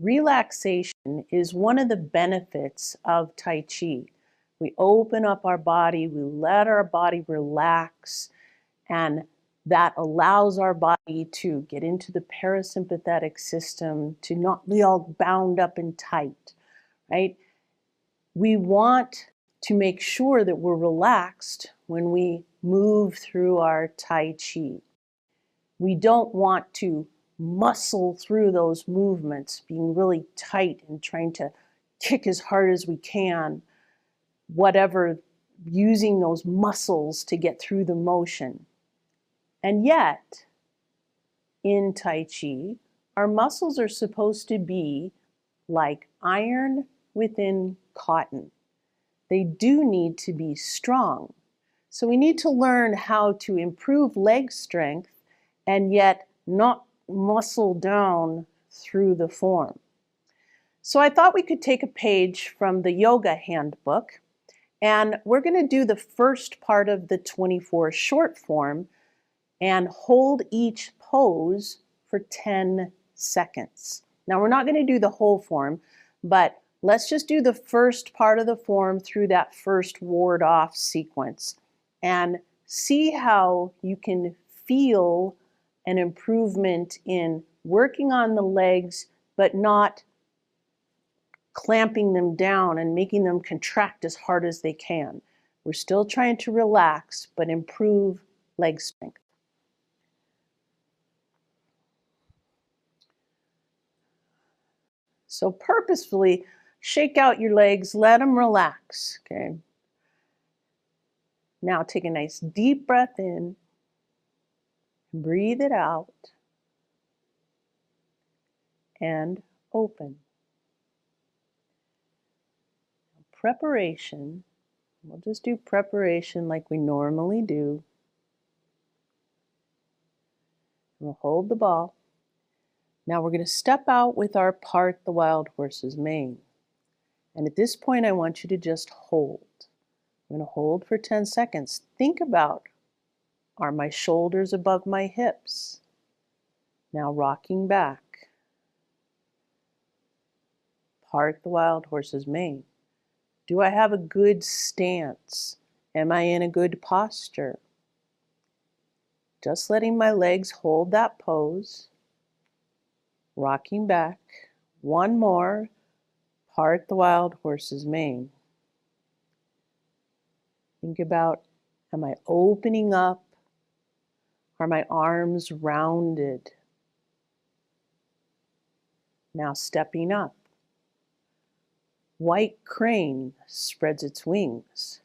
Relaxation is one of the benefits of Tai Chi. We open up our body, we let our body relax, and that allows our body to get into the parasympathetic system, to not be all bound up and tight, right? We want to make sure that we're relaxed when we move through our Tai Chi. We don't want to muscle through those movements, being really tight and trying to kick as hard as we can, whatever, using those muscles to get through the motion. And yet, in Tai Chi, our muscles are supposed to be like iron within cotton. They do need to be strong. So we need to learn how to improve leg strength and yet not muscle down through the form. So I thought we could take a page from the yoga handbook, and we're going to do the first part of the 24 short form and hold each pose for 10 seconds. Now we're not going to do the whole form, but let's just do the first part of the form through that first ward off sequence and see how you can feel an improvement in working on the legs, but not clamping them down and making them contract as hard as they can. We're still trying to relax, but improve leg strength. So purposefully shake out your legs, let them relax, okay? Now take a nice deep breath in, breathe it out, and open. Preparation, we'll just do preparation like we normally do. We'll hold the ball. Now we're going to step out with our part the wild horse's mane. And at this point, I want you to just hold. I'm going to hold for 10 seconds. Think about, are my shoulders above my hips? Now rocking back. Part the wild horse's mane. Do I have a good stance? Am I in a good posture? Just letting my legs hold that pose. Rocking back. One more. Part the wild horse's mane. Think about, am I opening up? Are my arms rounded? Now stepping up. White crane spreads its wings.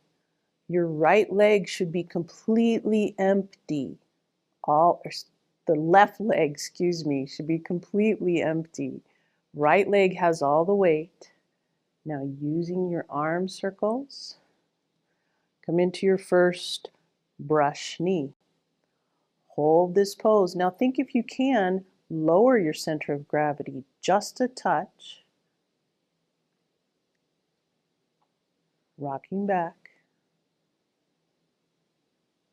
Your right leg should be completely empty. The left leg, should be completely empty. Right leg has all the weight. Now using your arm circles, come into your first brush knee. Hold this pose. Now think, if you can, lower your center of gravity just a touch. Rocking back.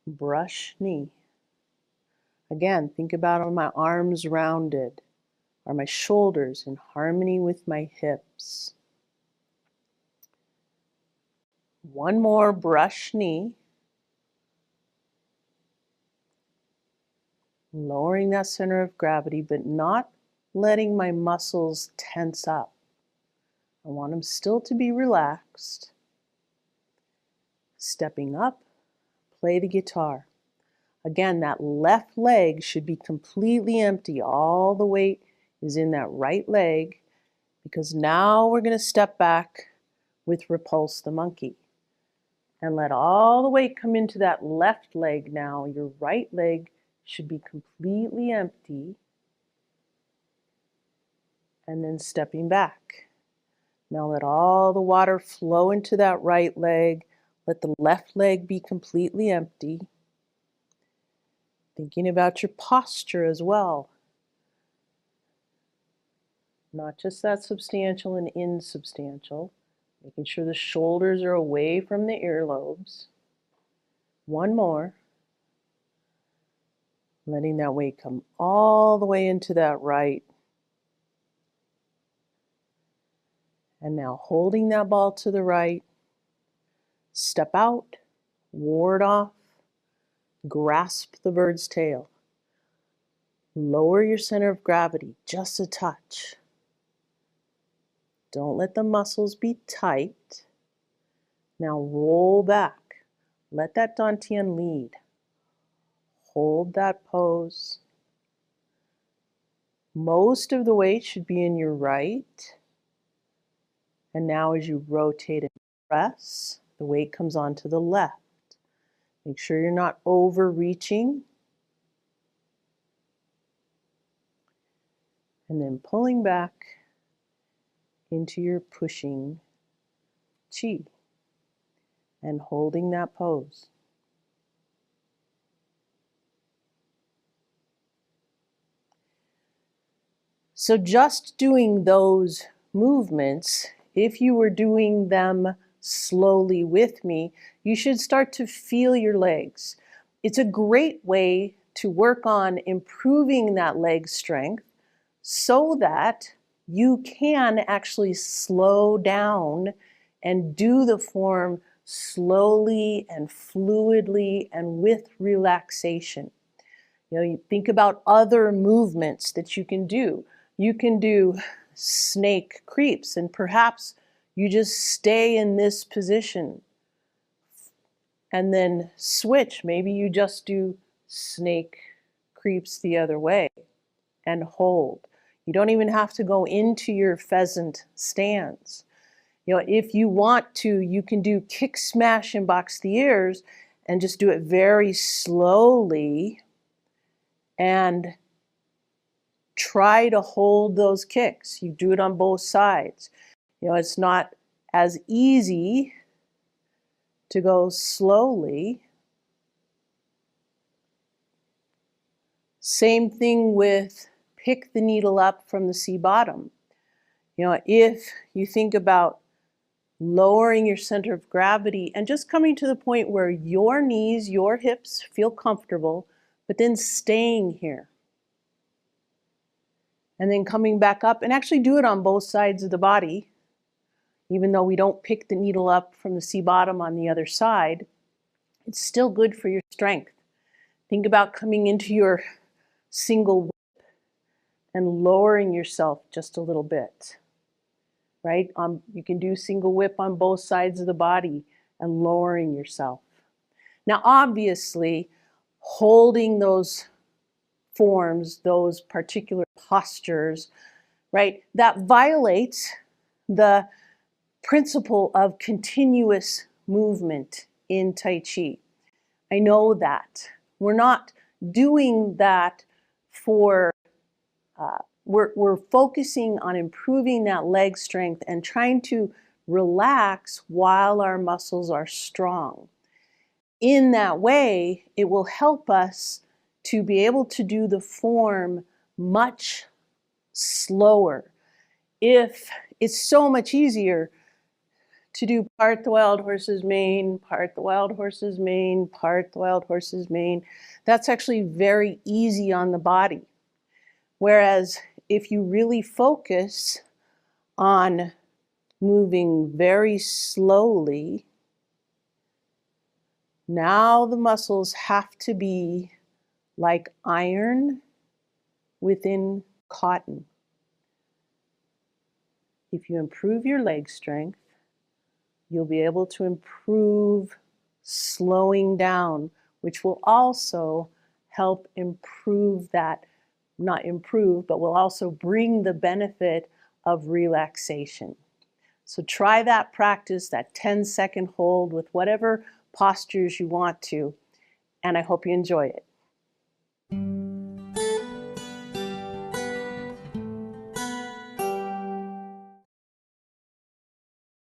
Brush knee. Again, think about, are my arms rounded? Are my shoulders in harmony with my hips? One more brush knee. Lowering that center of gravity, but not letting my muscles tense up. I want them still to be relaxed. Stepping up, play the guitar. Again, that left leg should be completely empty. All the weight is in that right leg, because now we're going to step back with Repulse the Monkey. And let all the weight come into that left leg now. Your right leg should be completely empty. And then stepping back. Now let all the water flow into that right leg. Let the left leg be completely empty. Thinking about your posture as well. Not just that substantial and insubstantial. Making sure the shoulders are away from the earlobes. One more. Letting that weight come all the way into that right. And now holding that ball to the right, step out, ward off, grasp the bird's tail. Lower your center of gravity just a touch. Don't let the muscles be tight. Now roll back. Let that dantian lead. Hold that pose. Most of the weight should be in your right. And now as you rotate and press, the weight comes onto the left. Make sure you're not overreaching. And then pulling back into your pushing chi and holding that pose. So just doing those movements, if you were doing them slowly with me, you should start to feel your legs. It's a great way to work on improving that leg strength so that you can actually slow down and do the form slowly and fluidly and with relaxation. You think about other movements that you can do. You can do snake creeps, and perhaps you just stay in this position and then switch. Maybe you just do snake creeps the other way and hold. You don't even have to go into your pheasant stance. If you want to, you can do kick, smash, and box the ears and just do it very slowly and try to hold those kicks. You do it on both sides. It's not as easy to go slowly. Same thing with pick the needle up from the C bottom. If you think about lowering your center of gravity and just coming to the point where your knees, your hips feel comfortable, but then staying here. And then coming back up, and actually do it on both sides of the body, even though we don't pick the needle up from the C bottom on the other side, it's still good for your strength. Think about coming into your single whip and lowering yourself just a little bit, right? You can do single whip on both sides of the body and lowering yourself. Now, obviously, holding those forms, those particular postures, right, that violates the principle of continuous movement in Tai Chi. I know that. We're not doing that for, we're focusing on improving that leg strength and trying to relax while our muscles are strong. In that way, it will help us to be able to do the form much slower. If it's so much easier to do part the wild horse's mane, part the wild horse's mane, part the wild horse's mane. That's actually very easy on the body. Whereas if you really focus on moving very slowly, now the muscles have to be like iron within cotton. If you improve your leg strength, you'll be able to improve slowing down, which will also help improve that, not improve, but will also bring the benefit of relaxation. So try that practice, that 10-second hold with whatever postures you want to, and I hope you enjoy it.